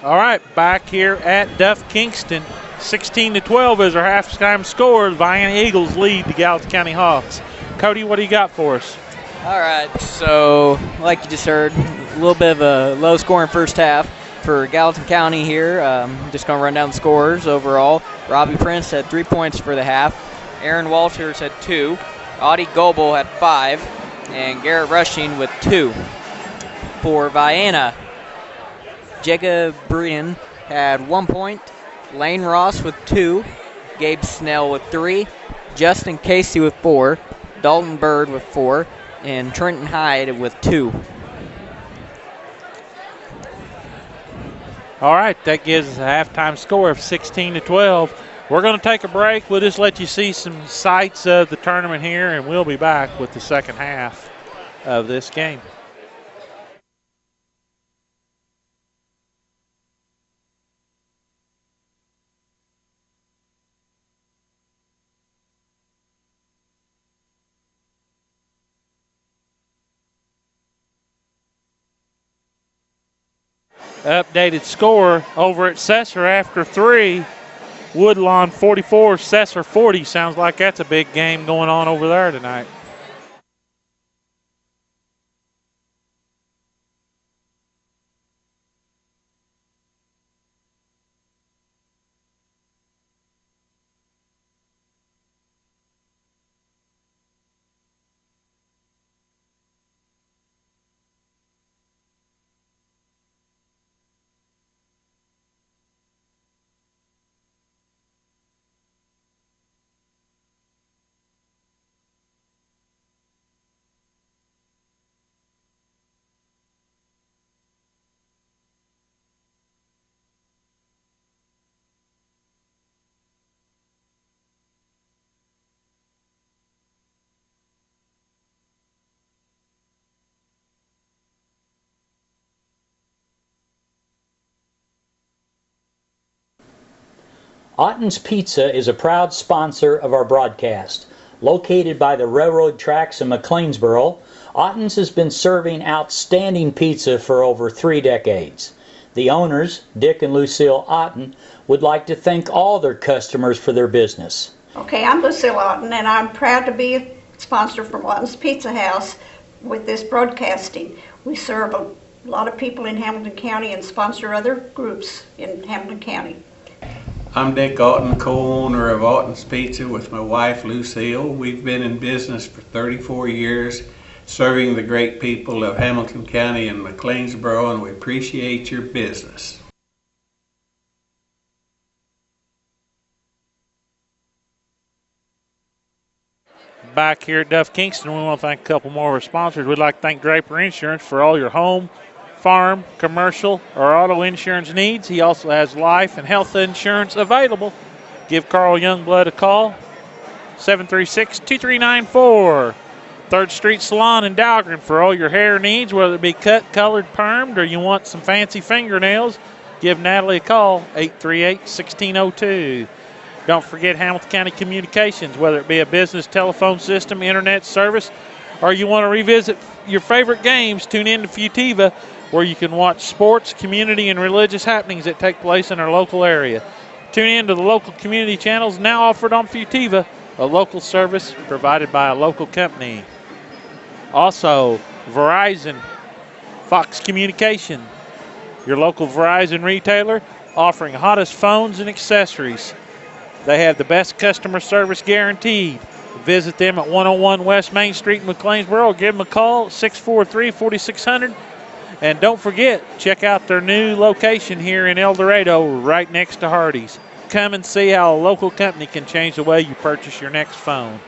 All right, back here at Duff Kingston. 16-12 is our halftime score. The Vienna Eagles lead the Gallatin County Hawks. Cody, what do you got for us? All right, so like you just heard, a little bit of a low-scoring first half for Gallatin County here. Just going to run down the scores overall. Robbie Prince had 3 points for the half. Aaron Walters had 2. Audie Goebel had 5. And Garrett Rushing with 2. For Vienna, Jacob Brian had 1 point. Lane Ross with 2. Gabe Snell with 3. Justin Casey with 4. Dalton Bird with 4. And Trenton Hyde with 2. All right, that gives us a halftime score of 16-12. We're going to take a break. We'll just let you see some sights of the tournament here, and we'll be back with the second half of this game. Updated score over at Cesar after 3. Woodlawn 44, Cesar 40. Sounds like that's a big game going on over there tonight. Otten's Pizza is a proud sponsor of our broadcast. Located by the railroad tracks in McLeansboro, Otten's has been serving outstanding pizza for over 3 decades. The owners, Dick and Lucille Otten, would like to thank all their customers for their business. Okay, I'm Lucille Otten, and I'm proud to be a sponsor from Otten's Pizza House with this broadcasting. We serve a lot of people in Hamilton County and sponsor other groups in Hamilton County. I'm Dick Otten, co-owner of Otten's Pizza with my wife Lucille. We've been in business for 34 years, serving the great people of Hamilton County and McLeansboro, and we appreciate your business. Back here at Duff Kingston, we want to thank a couple more of our sponsors. We'd like to thank Draper Insurance for all your home, farm, commercial, or auto insurance needs. He also has life and health insurance available. Give Carl Youngblood a call, 736-2394. 3rd Street Salon in Dahlgren for all your hair needs, whether it be cut, colored, permed, or you want some fancy fingernails. Give Natalie a call, 838-1602. Don't forget Hamilton County Communications, whether it be a business telephone system, internet service, or you want to revisit your favorite games, tune in to Futiva, where you can watch sports, community, and religious happenings that take place in our local area. Tune in to the local community channels now offered on Futiva, a local service provided by a local company. Also, Verizon, Fox Communication, your local Verizon retailer, offering hottest phones and accessories. They have the best customer service guaranteed. Visit them at 101 West Main Street in McLeansboro. Give them a call, 643-4600. And don't forget, check out their new location here in Eldorado, right next to Hardee's. Come and see how a local company can change the way you purchase your next phone.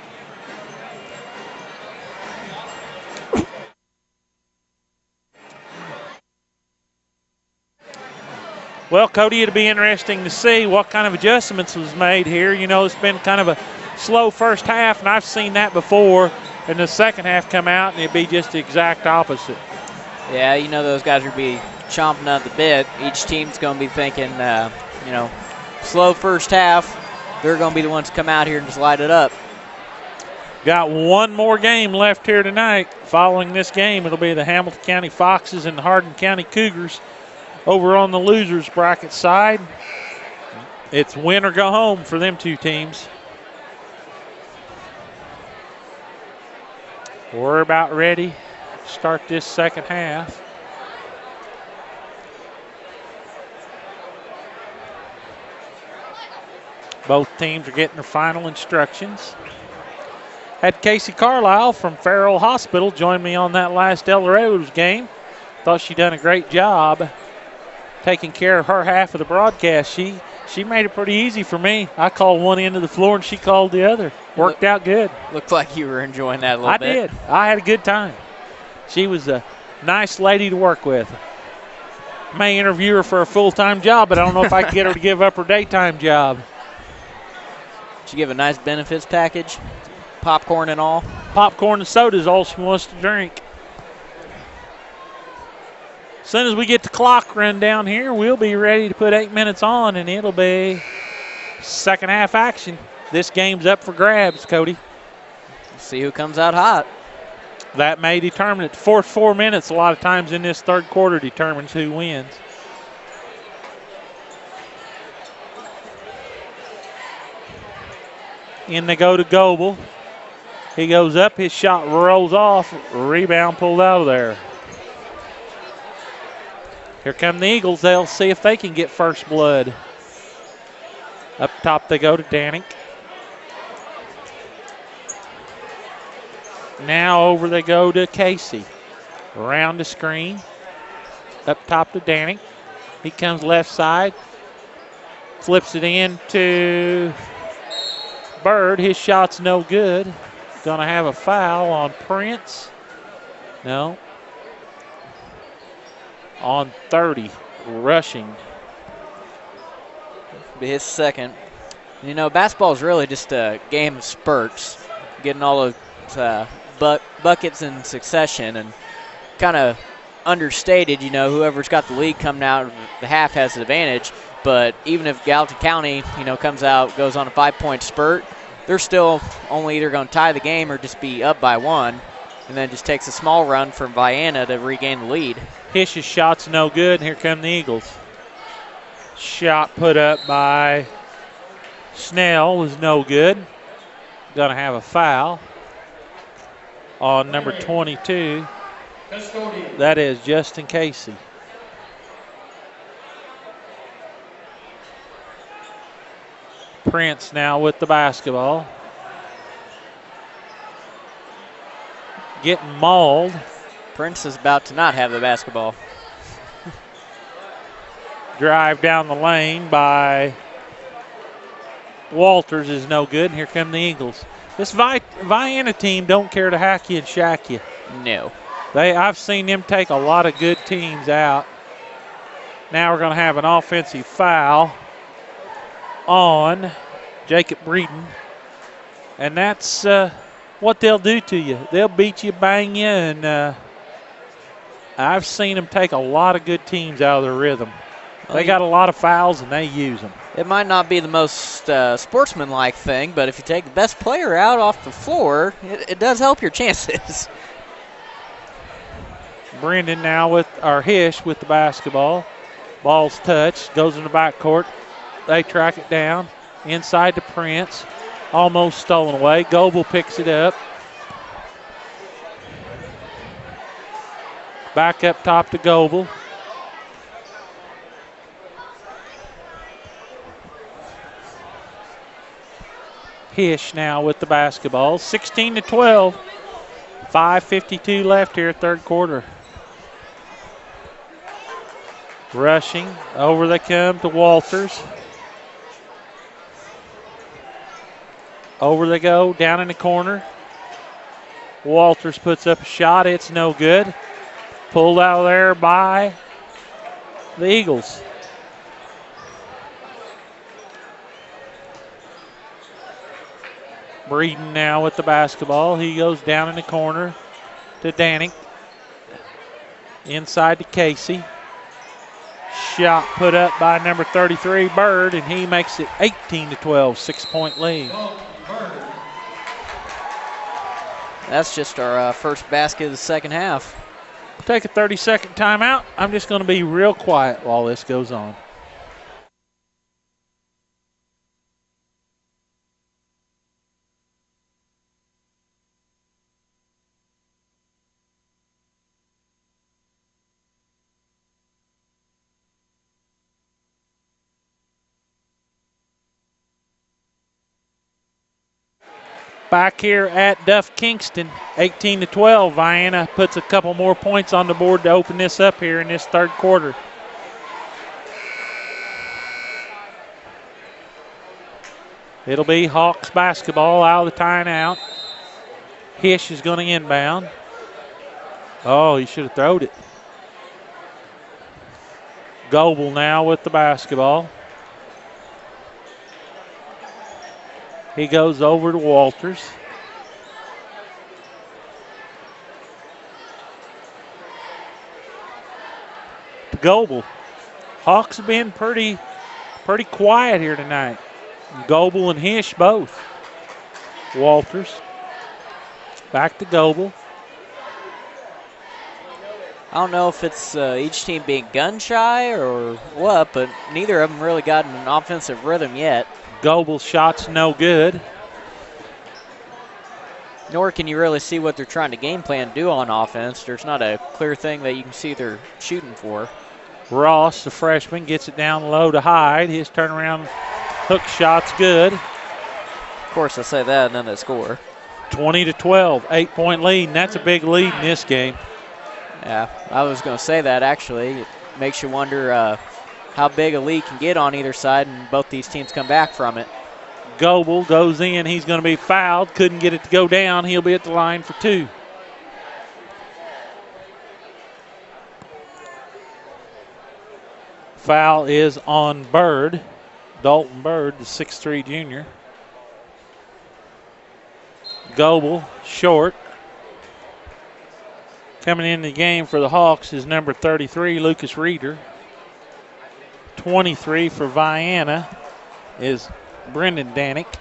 Well, Cody, it'll be interesting to see what kind of adjustments was made here. You know, it's been kind of a slow first half, and I've seen that before. And the second half come out, and it'd be just the exact opposite. Yeah, you know those guys will be chomping at the bit. Each team's going to be thinking, slow first half. They're going to be the ones to come out here and just light it up. Got one more game left here tonight. Following this game, it'll be the Hamilton County Foxes and the Hardin County Cougars Over on the losers bracket side, it's win or go home for them two teams. We're about ready to start this second half. Both teams are getting their final instructions. Had Casey Carlisle from Farrell Hospital join me on that last Eldorado's game. Thought she done a great job taking care of her half of the broadcast. She made it pretty easy for me. I called one end of the floor and she called the other. Worked out good. Looked like you were enjoying that a little bit. I did. I had a good time. She was a nice lady to work with. May interview her for a full-time job, but I don't know if I can get her to give up her daytime job. Did you give a nice benefits package? Popcorn and all? Popcorn and soda is all she wants to drink. As soon as we get the clock run down here, we'll be ready to put 8 minutes on, and it'll be second half action. This game's up for grabs, Cody. Let's see who comes out hot. That may determine it. The fourth 4 minutes a lot of times in this third quarter determines who wins. In they go to Goebel. He goes up, his shot rolls off, rebound pulled out of there. Here come the Eagles. They'll see if they can get first blood. Up top they go to Danik. Now over they go to Casey. Around the screen. Up top to Danik. He comes left side. Flips it in to Bird. His shot's no good. Going to have a foul on Prince. No. On 30, rushing. Be his second. You know, basketball is really just a game of spurts, getting all of buckets in succession, and kind of understated. You know, whoever's got the lead coming out of the half has the advantage. But even if Gallatin County, comes out, goes on a 5-point spurt, they're still only either going to tie the game or just be up by one, and then just takes a small run from Vienna to regain the lead. Hish's shot's no good, and here come the Eagles. Shot put up by Snell was no good. Going to have a foul on number 22. That is Justin Casey. Prince now with the basketball. Getting mauled. Prince is about to not have the basketball. Drive down the lane by Walters is no good, and here come the Eagles. This Vienna team don't care to hack you and shack you. No. I've seen them take a lot of good teams out. Now we're going to have an offensive foul on Jacob Breeden, and that's what they'll do to you. They'll beat you, bang you, and I've seen them take a lot of good teams out of their rhythm. They got a lot of fouls, and they use them. It might not be the most sportsmanlike thing, but if you take the best player out off the floor, it does help your chances. Brendan now Hish with the basketball. Ball's touched, goes in the backcourt. They track it down. Inside to Prince. Almost stolen away. Goebel picks it up. Back up top to Goebel. Hish now with the basketball. 16-12. 5:52 left here, third quarter. Rushing. Over they come to Walters. Over they go, down in the corner. Walters puts up a shot. It's no good. Pulled out of there by the Eagles. Breeden now with the basketball. He goes down in the corner to Danik. Inside to Casey. Shot put up by number 33, Bird, and he makes it 18-12, 6-point lead. That's just our first basket of the second half. Take a 30-second timeout. I'm just going to be real quiet while this goes on. Back here at Duff Kingston, 18-12. Vienna puts a couple more points on the board to open this up here in this third quarter. It'll be Hawks basketball out of the timeout. Hish is going to inbound. Oh, he should have thrown it. Goebel now with the basketball. He goes over to Walters. To Goebel. Hawks have been pretty quiet here tonight. Goebel and Hish both. Walters. Back to Goebel. I don't know if it's each team being gun shy or what, but neither of them really gotten an offensive rhythm yet. Goebel's shot's no good. Nor can you really see what they're trying to game plan do on offense. There's not a clear thing that you can see they're shooting for. Ross, the freshman, gets it down low to Hyde. His turnaround hook shot's good. Of course, I say that and then they score. 20-12, 8-point lead, and that's a big lead in this game. Yeah, I was going to say that actually. It makes you wonder how big a lead can get on either side, and both these teams come back from it. Goebel goes in. He's going to be fouled. Couldn't get it to go down. He'll be at the line for two. Foul is on Bird. Dalton Bird, the 6'3 junior. Goebel, short. Coming in the game for the Hawks is number 33, Lucas Reeder. 23 for Vienna is Brendan Danick.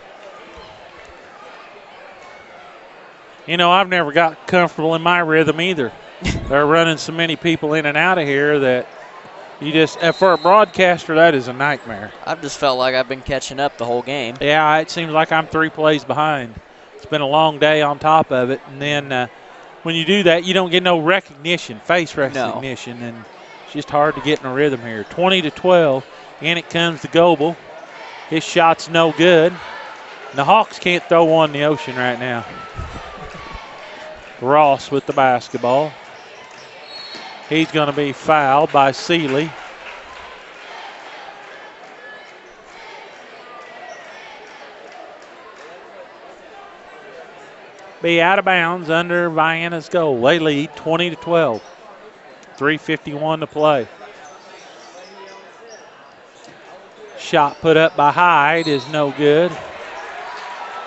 You know, I've never got comfortable in my rhythm either. They're running so many people in and out of here that you just, for a broadcaster, that is a nightmare. I've just felt like I've been catching up the whole game. Yeah, it seems like I'm 3 plays behind. It's been a long day on top of it, and then when you do that, you don't get no recognition, face recognition, and it's just hard to get in a rhythm here. 20-12, in it comes to Goebel. His shot's no good. And the Hawks can't throw one in the ocean right now. Ross with the basketball. He's going to be fouled by Seeley. Be out of bounds under Vienna's goal. They lead 20-12. 3:51 to play. Shot put up by Hyde is no good.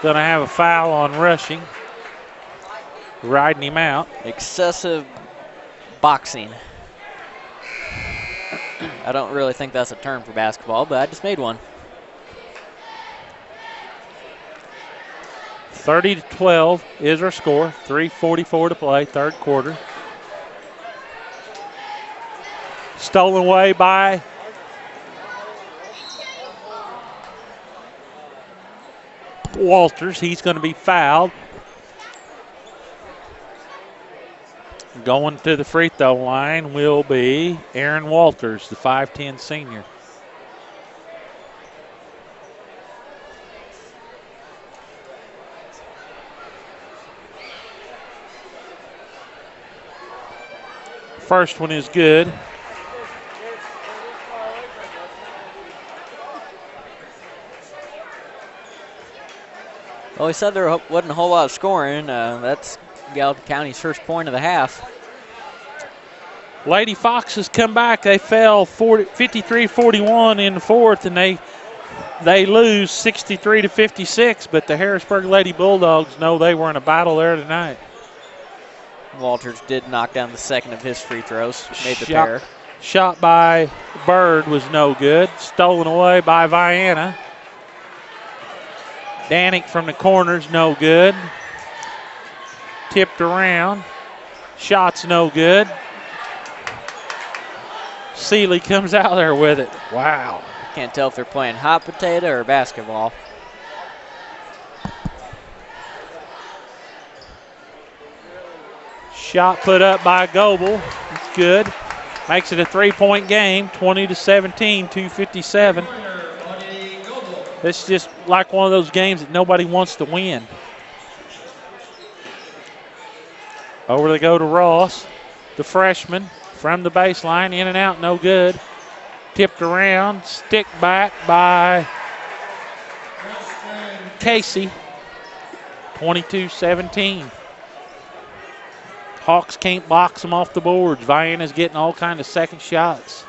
Going to have a foul on Rushing. Riding him out. Excessive boxing. I don't really think that's a term for basketball, but I just made one. 30-12 is our score. 3:44 to play, third quarter. Stolen away by Walters. He's going to be fouled. Going to the free throw line will be Aaron Walters, the 5'10 senior. First one is good. Well, we said there wasn't a whole lot of scoring. That's Gallatin County's first point of the half. Lady Foxes come back. They fell 53-41 in the fourth, and they lose 63-56. But the Harrisburg Lady Bulldogs know they were in a battle there tonight. Walters did knock down the second of his free throws. Made the pair. Shot by Bird was no good. Stolen away by Vienna. Danick from the corner's no good. Tipped around. Shot's no good. Seeley comes out there with it. Wow. Can't tell if they're playing hot potato or basketball. Shot put up by Goebel. It's good. Makes it a 3-point game, 20-17, 2:57. It's just like one of those games that nobody wants to win. Over they go to Ross, the freshman, from the baseline, in and out, no good. Tipped around, stick back by Casey, 22-17. Hawks can't box them off the boards. Vienna's getting all kinds of second shots.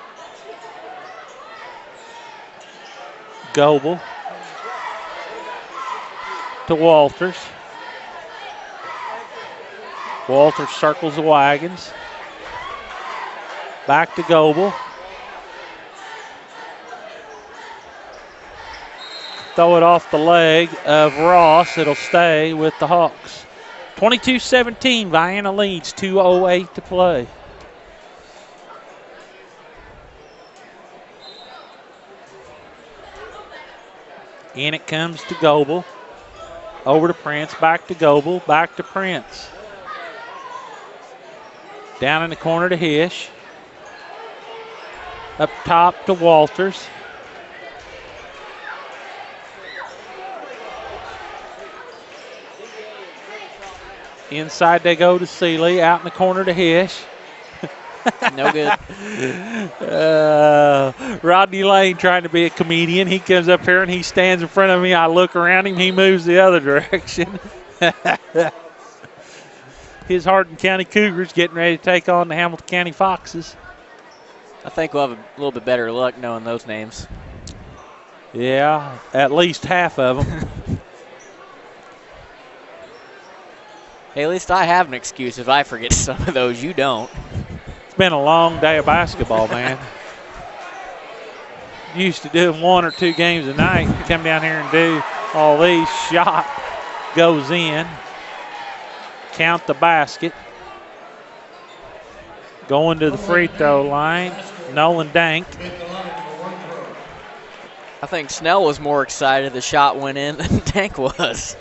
Goebel to Walters. Walters circles the wagons. Back to Goebel. Throw it off the leg of Ross. It'll stay with the Hawks. 22-17, Vienna leads, 2:08 to play. In it comes to Goebel. Over to Prince, back to Goebel, back to Prince. Down in the corner to Hish. Up top to Walters. Inside they go to Seeley. Out in the corner to Hish. No good. Rodney Lane trying to be a comedian. He comes up here and he stands in front of me. I look around him. He moves the other direction. His Hardin County Cougars getting ready to take on the Hamilton County Foxes. I think we'll have a little bit better luck knowing those names. Yeah, at least half of them. Hey, at least I have an excuse if I forget some of those. You don't. It's been a long day of basketball, man. Used to do 1 or 2 games a night. Come down here and do all these. Shot goes in. Count the basket. Going to the free throw line. Nolan Dank. I think Snell was more excited the shot went in than Dank was.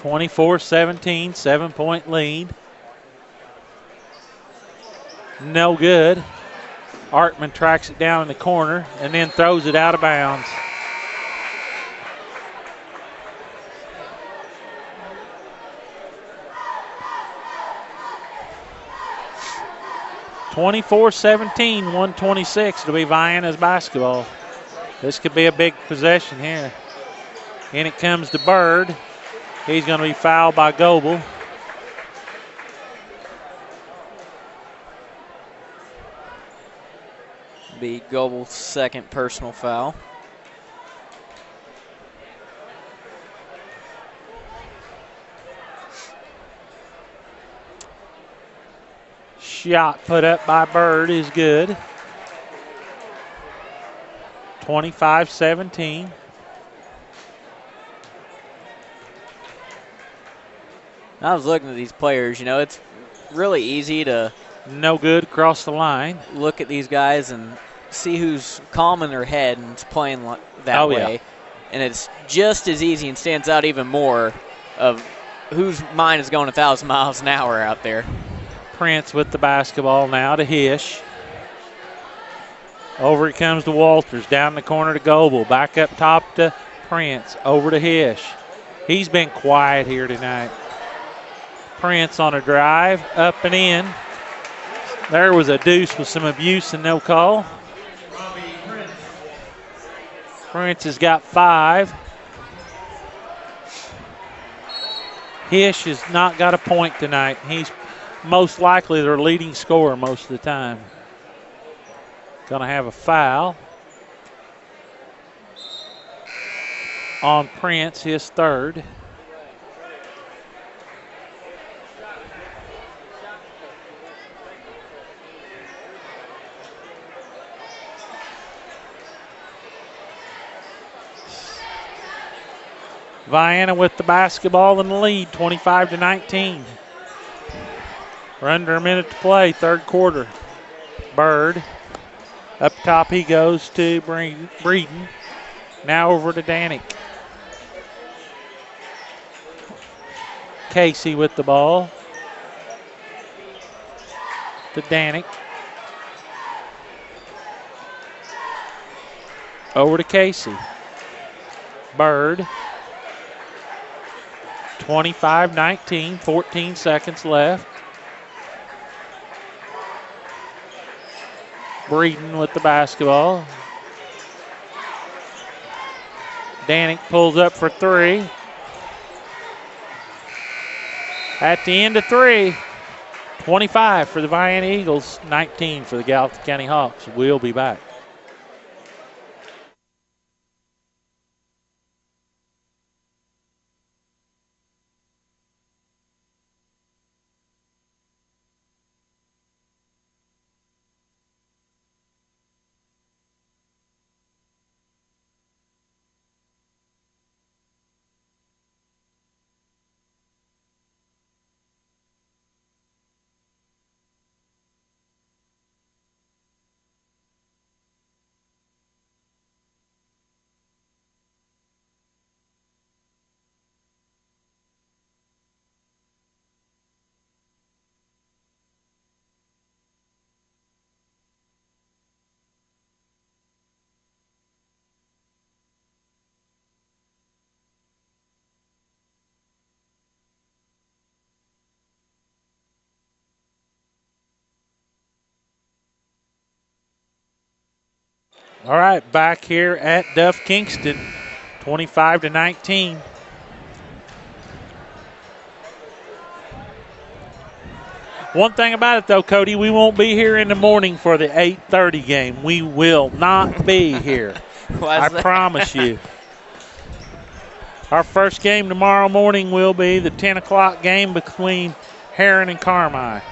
24-17, 7-point lead. No good. Artman tracks it down in the corner and then throws it out of bounds. (24-17), 1:26 to be Vienna's basketball. This could be a big possession here. In it comes to Bird. He's going to be fouled by Goebel. Be Goebel's second personal foul. Shot put up by Bird is good. 25-17. I was looking at these players, it's really easy to no good across the line. Look at these guys and see who's calm in their head and is playing that way. Yeah. And it's just as easy and stands out even more of whose mind is going 1,000 miles an hour out there. Prince with the basketball now to Hish. Over it comes to Walters. Down the corner to Goebel. Back up top to Prince. Over to Hish. He's been quiet here tonight. Prince on a drive. Up and in. There was a deuce with some abuse and no call. Prince has got 5. Hish has not got a point tonight. He's most likely their leading scorer most of the time. Going to have a foul on Prince, his third. Vienna with the basketball in the lead, 25-19. We're under a minute to play, third quarter. Bird Up top he goes to Breeden. Now over to Danik. Casey with the ball. To Danik. Over to Casey. Bird. 25-19, 14 seconds left. Breeden with the basketball. Danik pulls up for three. At the end of three, 25 for the Vienna Eagles, 19 for the Gallatin County Hawks. We'll be back. All right, back here at Duff Kingston, 25-19. One thing about it, though, Cody, we won't be here in the morning for the 8:30 game. We will not be here. I promise you. Our first game tomorrow morning will be the 10 o'clock game between Heron and Carmi.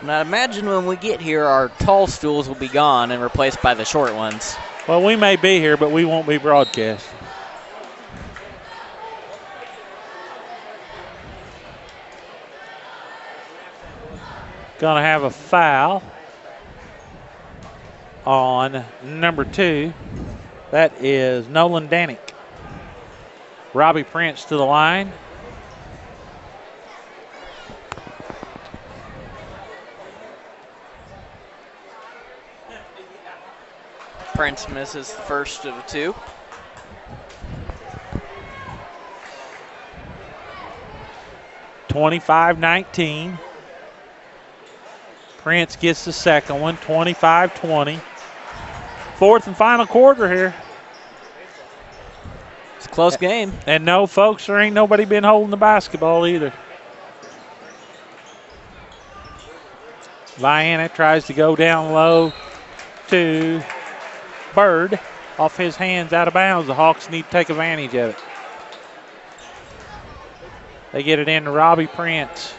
Now imagine when we get here, our tall stools will be gone and replaced by the short ones. Well, we may be here, but we won't be broadcast. Gonna have a foul on number 2. That is Nolan Danik. Robbie Prince to the line. Prince misses the first of the two. 25-19. Prince gets the second one, 25-20. Fourth and final quarter here. It's a close game. And no, folks, there ain't nobody been holding the basketball either. Vienna tries to go down low to Bird. Off his hands, out of bounds. The Hawks need to take advantage of it. They get it in to Robbie Prince.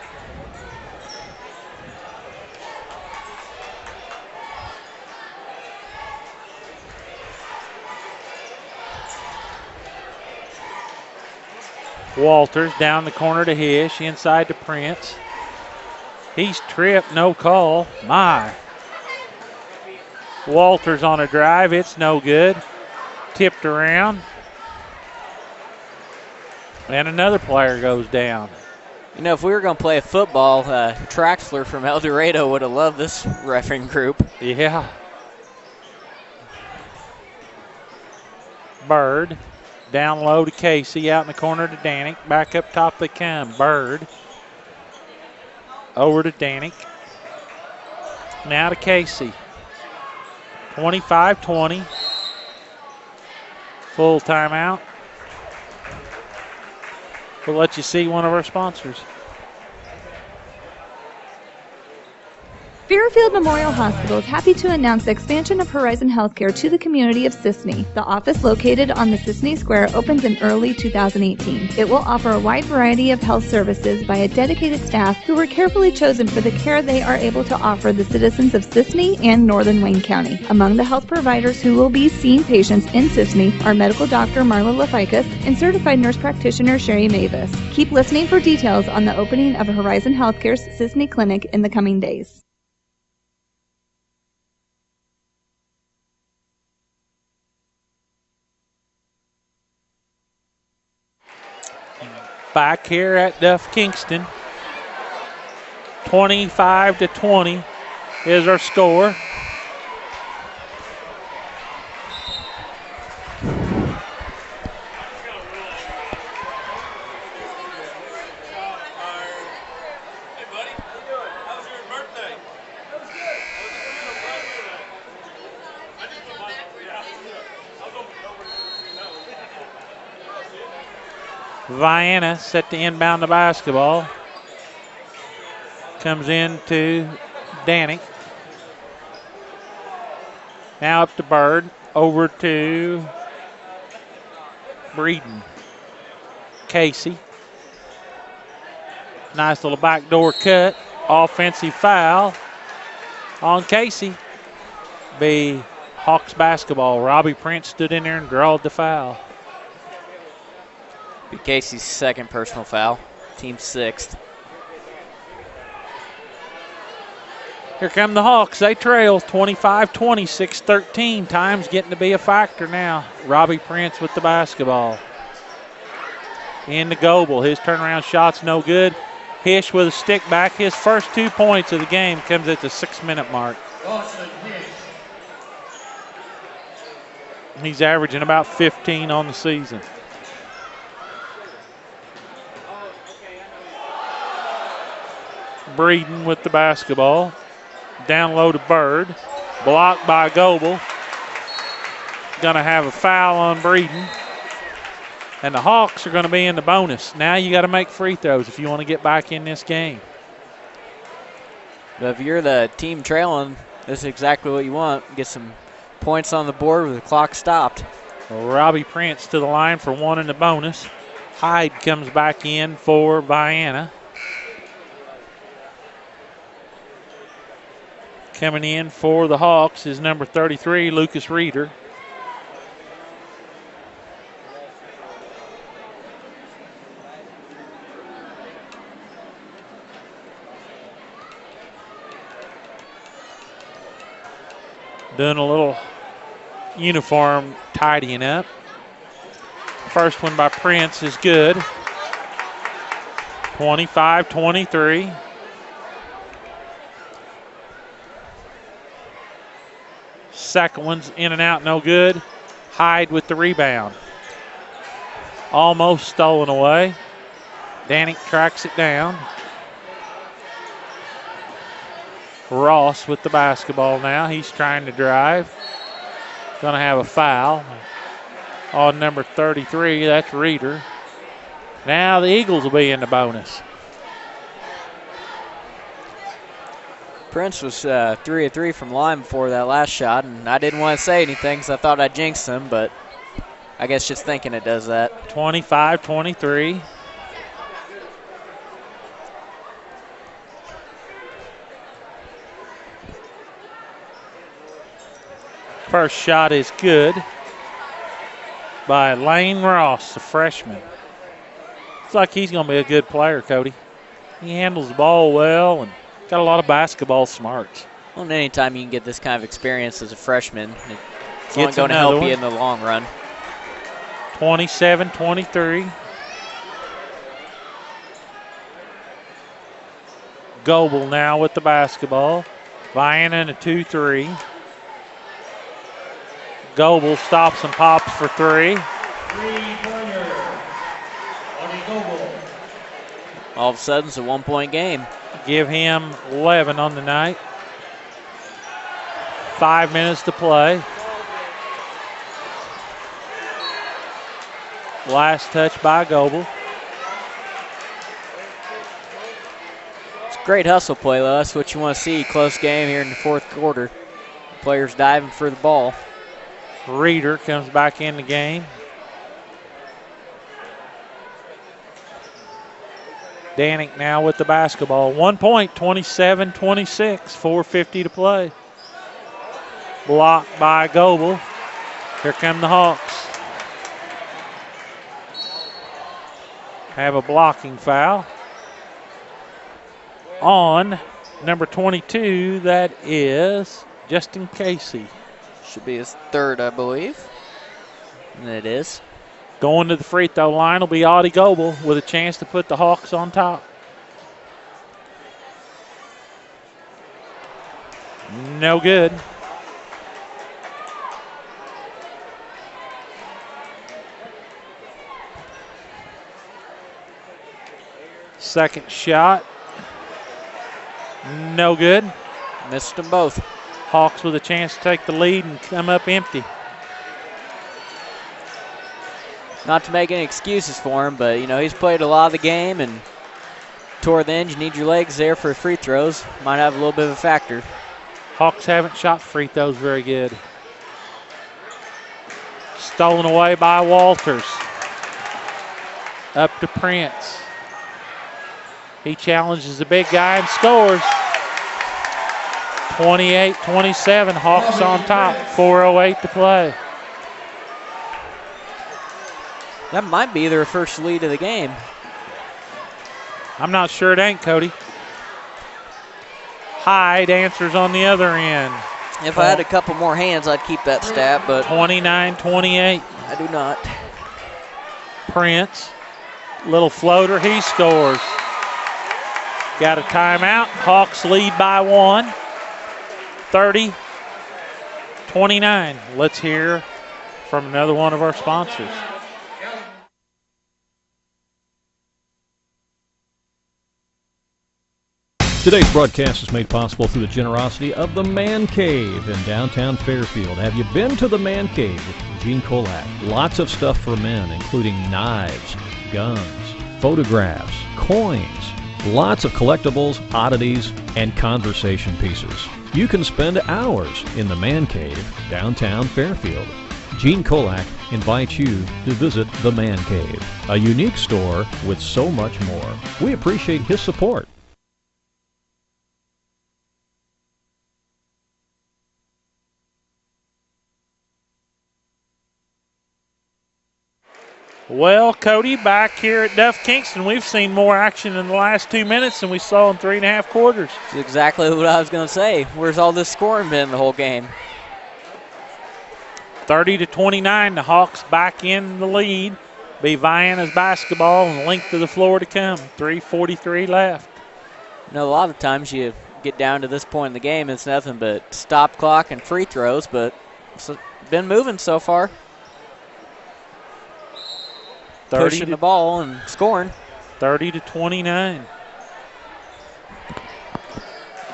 Walters down the corner to Hish, inside to Prince. He's tripped, no call. My. Walters on a drive, it's no good. Tipped around. And another player goes down. You know, if we were going to play football, Traxler from Eldorado would have loved this refereeing group. Yeah. Bird. Down low to Casey, out in the corner to Danik. Back up top they come. Bird. Over to Danik. Now to Casey. 25-20. Full timeout. We'll let you see one of our sponsors. Fairfield Memorial Hospital is happy to announce the expansion of Horizon Healthcare to the community of Sisney. The office located on the Sisney Square opens in early 2018. It will offer a wide variety of health services by a dedicated staff who were carefully chosen for the care they are able to offer the citizens of Sisney and Northern Wayne County. Among the health providers who will be seeing patients in Sisney are medical doctor Marla Laficus and certified nurse practitioner Sherry Mavis. Keep listening for details on the opening of Horizon Healthcare's Sisney Clinic in the coming days. back here at Duff Kingston. 25-20 is our score. Vienna set to inbound the basketball. Comes into Danik. Now up to Bird. Over to Breeden. Casey. Nice little backdoor cut. Offensive foul on Casey. Be Hawks basketball. Robbie Prince stood in there and drawed the foul. Be Casey's second personal foul. Team sixth. Here come the Hawks. They trail 25-20, 6-13. Time's getting to be a factor now. Robbie Prince with the basketball. Into Goebel. His turnaround shot's no good. Hish with a stick back. His first 2 points of the game comes at the 6-minute mark. He's averaging about 15 on the season. Breeden with the basketball. Down low to Bird. Blocked by Goebel. Going to have a foul on Breeden. And the Hawks are going to be in the bonus. Now you got to make free throws if you want to get back in this game. If you're the team trailing, this is exactly what you want. Get some points on the board with the clock stopped. Robbie Prince to the line for one in the bonus. Hyde comes back in for Vienna. Coming in for the Hawks is number 33, Lucas Reeder. Doing a little uniform tidying up. First one by Prince is good. 25-23. Second one's in and out, no good. Hyde with the rebound. Almost stolen away. Danik tracks it down. Ross with the basketball now. He's trying to drive. Going to have a foul on number 33. That's Reeder. Now the Eagles will be in the bonus. Prince was 3 of 3 from line before that last shot, and I didn't want to say anything because I thought I jinxed him, but I guess just thinking it does that. 25-23. First shot is good by Lane Ross, the freshman. Looks like he's going to be a good player, Cody. He handles the ball well and got a lot of basketball smarts. Well, and anytime you can get this kind of experience as a freshman, it's only going to help you in the long run. 27-23. Goebel now with the basketball. Vienna in a 2-3. Goebel stops and pops for three. Three-pointer. Goebel. All of a sudden, it's a 1-point game. Give him 11 on the night. 5 minutes to play. Last touch by Goebel. It's great hustle play, though. That's what you want to see. Close game here in the fourth quarter. Players diving for the ball. Reeder comes back in the game. Danik now with the basketball. 1 point, 27-26, 4:50 to play. Blocked by Goebel. Here come the Hawks. Have a blocking foul on number 22. That is Justin Casey. Should be his third, I believe. And it is. Going to the free throw line will be Audie Goebel with a chance to put the Hawks on top. No good. Second shot. No good. Missed them both. Hawks with a chance to take the lead and come up empty. Not to make any excuses for him, but, he's played a lot of the game, and toward the end, you need your legs there for free throws. Might have a little bit of a factor. Hawks haven't shot free throws very good. Stolen away by Walters. Up to Prince. He challenges the big guy and scores. 28-27, Hawks on top, 4:08 to play. That might be their first lead of the game. I'm not sure it ain't, Cody. Hyde answers on the other end. If I had a couple more hands, I'd keep that stat, but 29-28. I do not. Prince, little floater, he scores. Got a timeout. Hawks lead by 1. 30-29. Let's hear from another one of our sponsors. Today's broadcast is made possible through the generosity of the Man Cave in downtown Fairfield. Have you been to the Man Cave with Gene Kolak? Lots of stuff for men, including knives, guns, photographs, coins, lots of collectibles, oddities, and conversation pieces. You can spend hours in the Man Cave, downtown Fairfield. Gene Kolak invites you to visit the Man Cave, a unique store with so much more. We appreciate his support. Well, Cody, back here at Duff Kingston, we've seen more action in the last 2 minutes than we saw in 3.5 quarters. That's exactly what I was going to say. Where's all this scoring been the whole game? 30-29, the Hawks back in the lead. Be Vienna's basketball and length of the floor to come. 3:43 left. A lot of times you get down to this point in the game, it's nothing but stop clock and free throws, but it's been moving so far. Pushing the ball and scoring. 30-29.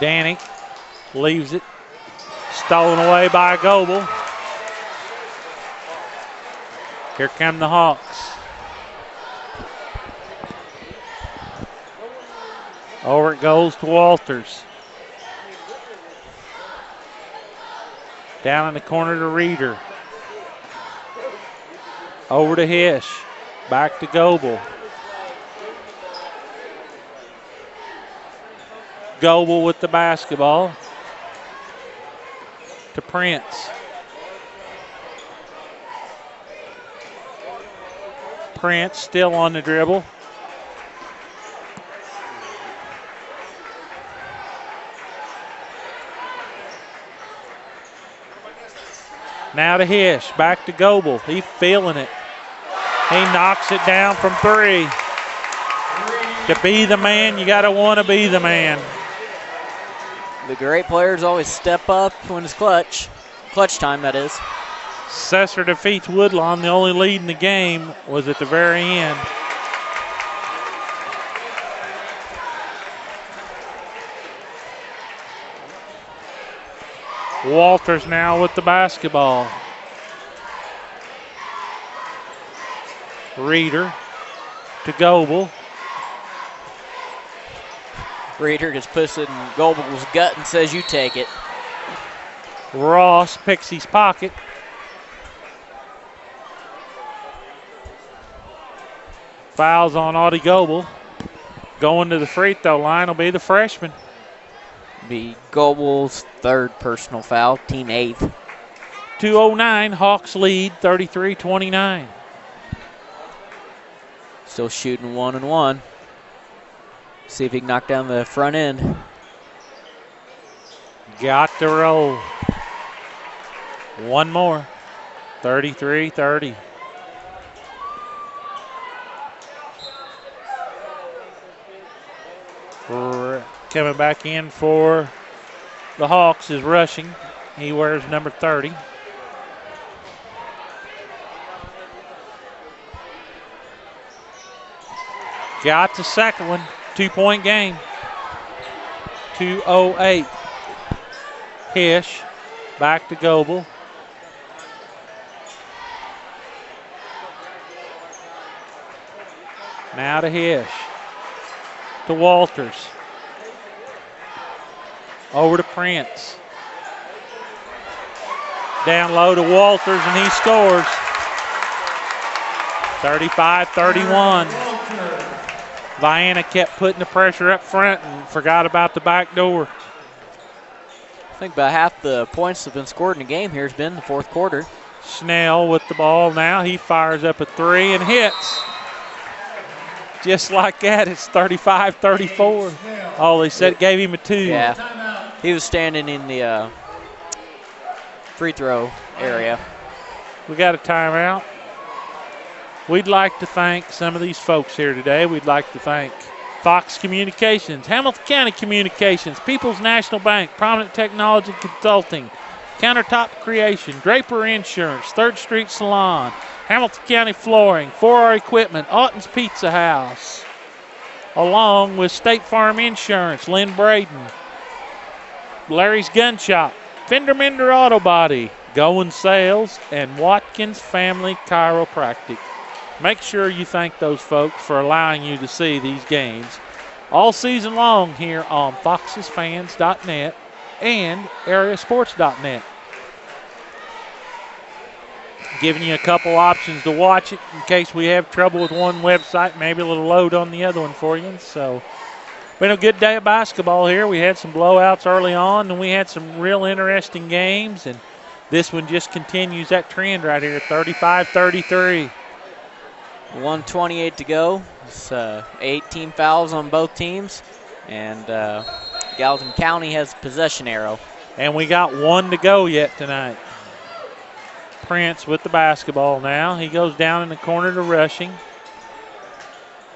Danik leaves it. Stolen away by Goebel. Here come the Hawks. Over it goes to Walters. Down in the corner to Reeder. Over to Hish. Back to Goebel. Goebel with the basketball. To Prince. Prince still on the dribble. Now to Hish. Back to Goebel. He's feeling it. He knocks it down from 3. To be the man, you got to want to be the man. The great players always step up when it's clutch. Clutch time, that is. Sesser defeats Woodlawn. The only lead in the game was at the very end. Walters now with the basketball. Reeder to Goebel. Reeder just puts it in Goebel's gut and says, you take it. Ross picks his pocket. Fouls on Audie Goebel. Going to the free throw line will be the freshman. Be Goebel's 3rd personal foul, team 8th. 2:09, Hawks lead 33-29. Still shooting 1 and 1. See if he can knock down the front end. Got to roll. One more. 33-30. Coming back in for the Hawks is rushing. He wears number 30. Got the second one. 2-point game. 2:08. Hish. Back to Goebel. Now to Hish. To Walters. Over to Prince. Down low to Walters, and he scores. 35-31. Vienna kept putting the pressure up front and forgot about the back door. I think about half the points that have been scored in the game here has been in the fourth quarter. Snell with the ball now. He fires up a three and hits. Just like that, it's 35-34. Oh, they said gave him a two. Yeah, he was standing in the free throw area. We got a timeout. We'd like to thank some of these folks here today. We'd like to thank Fox Communications, Hamilton County Communications, People's National Bank, Prominent Technology Consulting, Countertop Creation, Draper Insurance, 3rd Street Salon, Hamilton County Flooring, 4R Equipment, Alton's Pizza House, along with State Farm Insurance, Lynn Braden, Larry's Gun Shop, Fender Mender Auto Body, Goin Sales, and Watkins Family Chiropractic. Make sure you thank those folks for allowing you to see these games all season long here on foxesfans.net and AreaSports.net. Giving you a couple options to watch it in case we have trouble with one website, maybe a little load on the other one for you. So, been a good day of basketball here. We had some blowouts early on, and we had some real interesting games, and this one just continues that trend right here, 35-33. 1:28 to go. It's 18 fouls on both teams, and Gallatin County has possession arrow. And we got one to go yet tonight. Prince with the basketball now. He goes down in the corner to Rushing.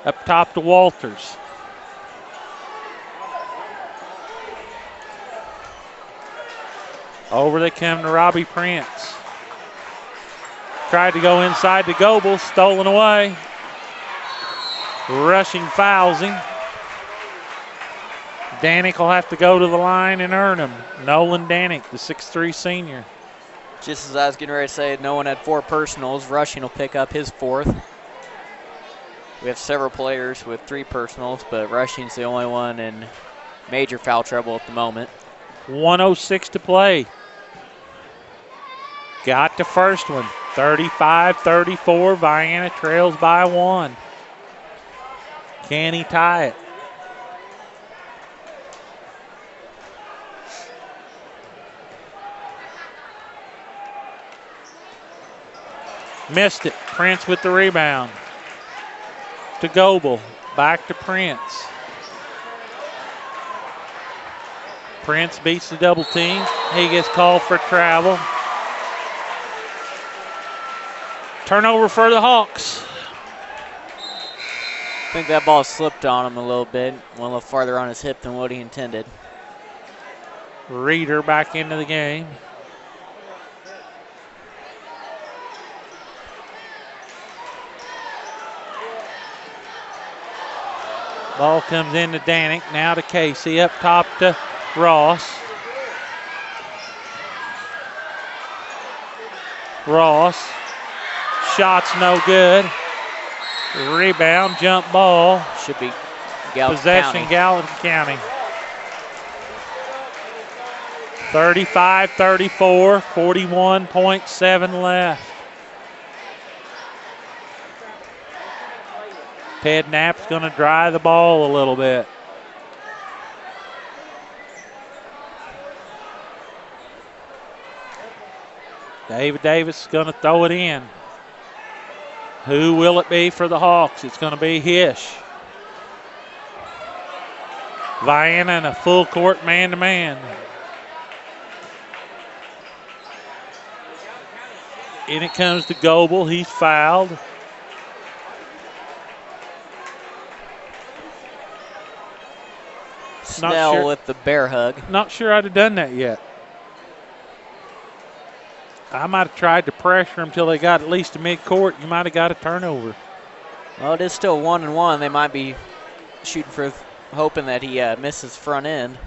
Up top to Walters. Over they come to Robbie Prince. Tried to go inside to Goebel, stolen away. Rushing fouls him. Danik will have to go to the line and earn him. Nolan Danik, the 6'3 senior. Just as I was getting ready to say, no one had 4 personals. Rushing will pick up his 4th. We have several players with 3 personals, but Rushing's the only one in major foul trouble at the moment. 1:06 to play. Got the first one. 35-34. Vienna trails by 1. Can he tie it? Missed it. Prince with the rebound. To Goebel. Back to Prince. Prince beats the double team. He gets called for travel. Turnover for the Hawks. I think that ball slipped on him a little bit. Went a little farther on his hip than what he intended. Reeder back into the game. Ball comes into Danik. Now to Casey. Up top to Ross. Ross. Shot's no good. Rebound, jump ball. Should be Gallatin Possession, County. Gallatin County. 35-34, 41.7 left. Ted Knapp's going to dry the ball a little bit. David Davis is going to throw it in. Who will it be for the Hawks? It's going to be Hish. Vienna in a full court man-to-man. In it comes to Goebel. He's fouled. Snell with the bear hug. Not sure I'd have done that yet. I might have tried to pressure them until they got at least to midcourt. You might have got a turnover. Well, it is still 1-1. They might be shooting for, hoping that he misses front end.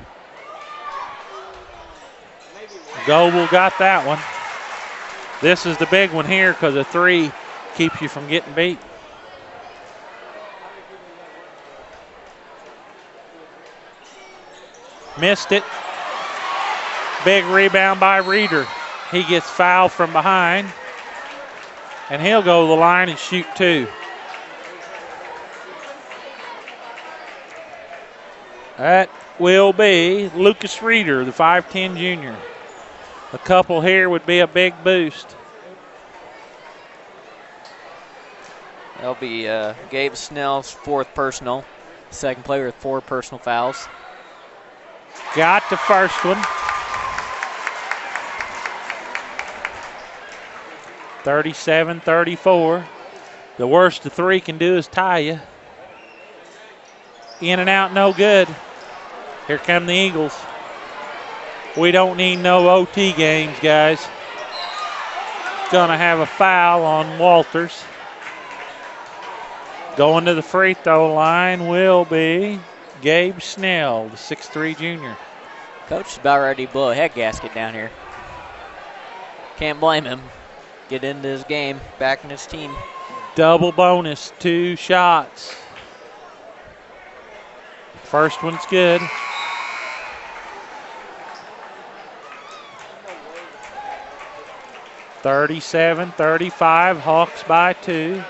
Goebel got that one. This is the big one here because a 3 keeps you from getting beat. Missed it. Big rebound by Reeder. He gets fouled from behind. And he'll go to the line and shoot 2. That will be Lucas Reeder, the 5'10 junior. A couple here would be a big boost. That'll be Gabe Snell's 4th personal. Second player with 4 personal fouls. Got the first one. 37-34. The worst a 3 can do is tie you. In and out, no good. Here come the Eagles. We don't need no OT games, guys. Gonna have a foul on Walters. Going to the free throw line will be Gabe Snell, the 6'3 junior. Coach is about ready to blow a head gasket down here. Can't blame him. Get into his game, back in his team. Double bonus, 2 shots. First one's good. (37-35), Hawks by 2.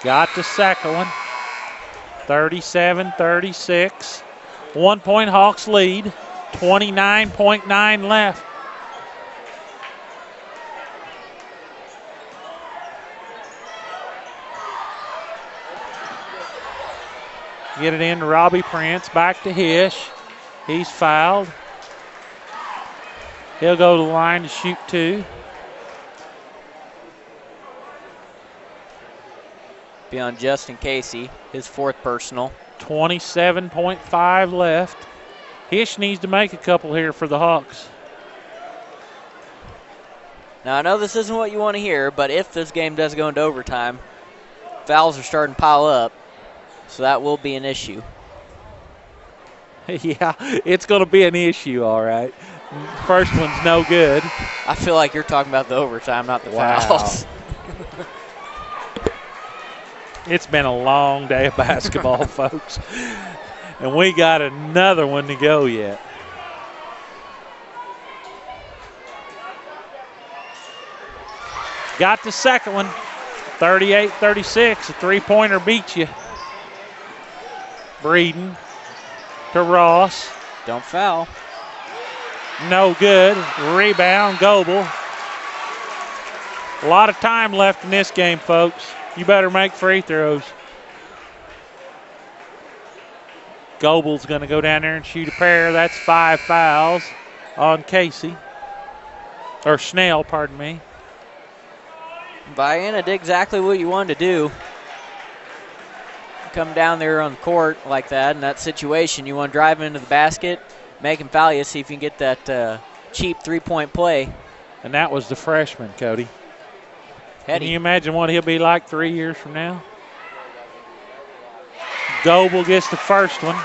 Got the second one. 37-36. 1 point Hawks lead. 29.9 left. Get it in to Robbie Prince. Back to Hish. He's fouled. He'll go to the line to shoot 2. Be on Justin Casey, his 4th personal. 27.5 left. Hish needs to make a couple here for the Hawks. Now, I know this isn't what you want to hear, but if this game does go into overtime, fouls are starting to pile up, so that will be an issue. Yeah, it's going to be an issue, all right. First one's no good. I feel like you're talking about the overtime, not the fouls. It's been a long day of basketball, folks. And we got another one to go yet. Got the second one. 38-36. A 3-pointer beats you. Breeden to Ross. Don't foul. No good. Rebound, Goebel. A lot of time left in this game, folks. You better make free throws. Goebel's going to go down there and shoot a pair. That's 5 fouls on Casey. Or Snell, pardon me. Vienna did exactly what you wanted to do. Come down there on the court like that in that situation. You want to drive into the basket, make him foul you, see if you can get that cheap 3-point play. And that was the freshman, Cody. Heady. Can you imagine what he'll be like 3 years from now? Goebel gets the first one.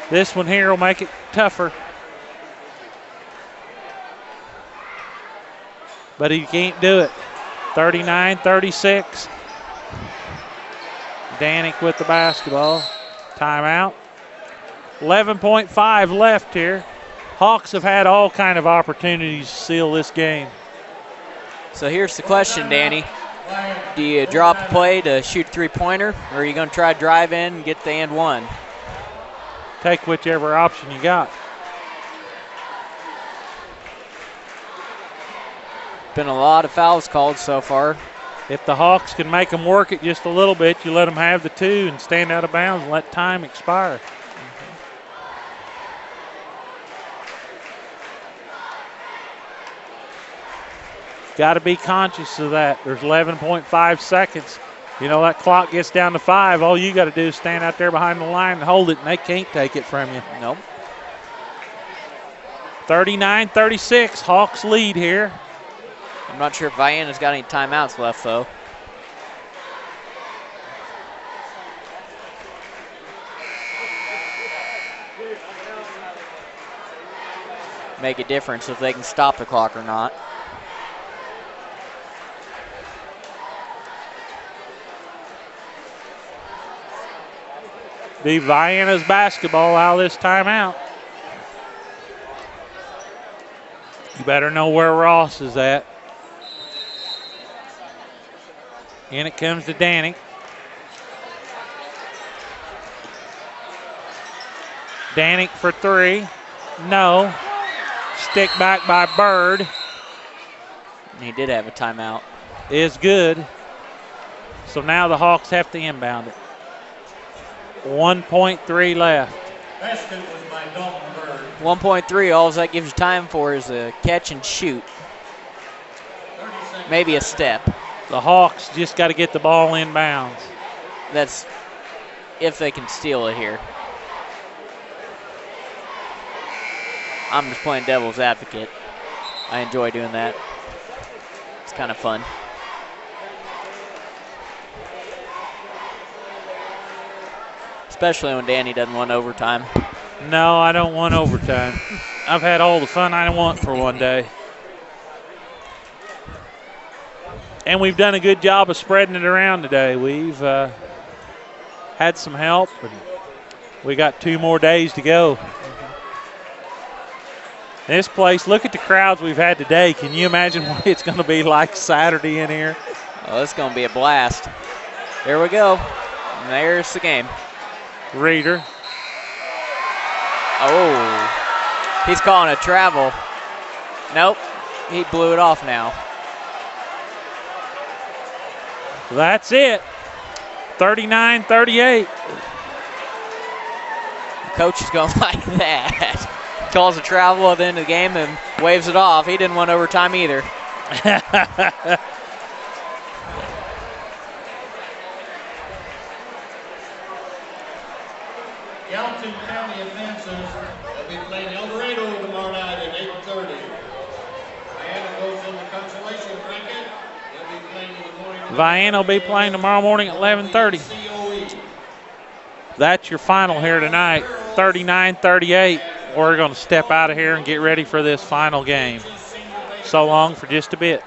This one here will make it tougher. But he can't do it. 39-36. Danik with the basketball. Timeout. 11.5 left here. Hawks have had all kind of opportunities to seal this game. So here's the question, Danny. Do you drop a play to shoot a 3-pointer, or are you going to try to drive in and get the and one? Take whichever option you got. Been a lot of fouls called so far. If the Hawks can make them work it just a little bit, you let them have the 2 and stand out of bounds and let time expire. Got to be conscious of that. There's 11.5 seconds. You know, that clock gets down to 5. All you got to do is stand out there behind the line and hold it, and they can't take it from you. Nope. 39-36, Hawks lead here. I'm not sure if Vienna's got any timeouts left, though. Make a difference if they can stop the clock or not. Be Vienna's basketball out of this timeout. You better know where Ross is at. In it comes to Danik. Danik for 3. No. Stick back by Bird. He did have a timeout. Is good. So now the Hawks have to inbound it. 1.3 left. Basket was by Dalton Bird. 1.3, all that gives you time for is a catch and shoot. Maybe a step. The Hawks just got to get the ball inbounds. That's if they can steal it here. I'm just playing devil's advocate. I enjoy doing that. It's kind of fun. Especially when Danny doesn't want overtime. No, I don't want overtime. I've had all the fun I want for one day. And we've done a good job of spreading it around today. We've had some help, and we got 2 more days to go. This place, look at the crowds we've had today. Can you imagine what it's going to be like Saturday in here? Oh, it's going to be a blast. There we go. And there's the game. Reader. Oh, he's calling a travel. Nope, he blew it off now. That's it. 39-38. The coach is going to like that. Calls a travel at the end of the game and waves it off. He didn't want overtime either. Gallatin County advances. They'll be playing Eldorado tomorrow night at 8:30. Vienna goes in the consolation bracket. They'll be playing in the morning. Vienna will be playing tomorrow morning at 11:30. That's your final here tonight, 39-38. We're going to step out of here and get ready for this final game. So long for just a bit.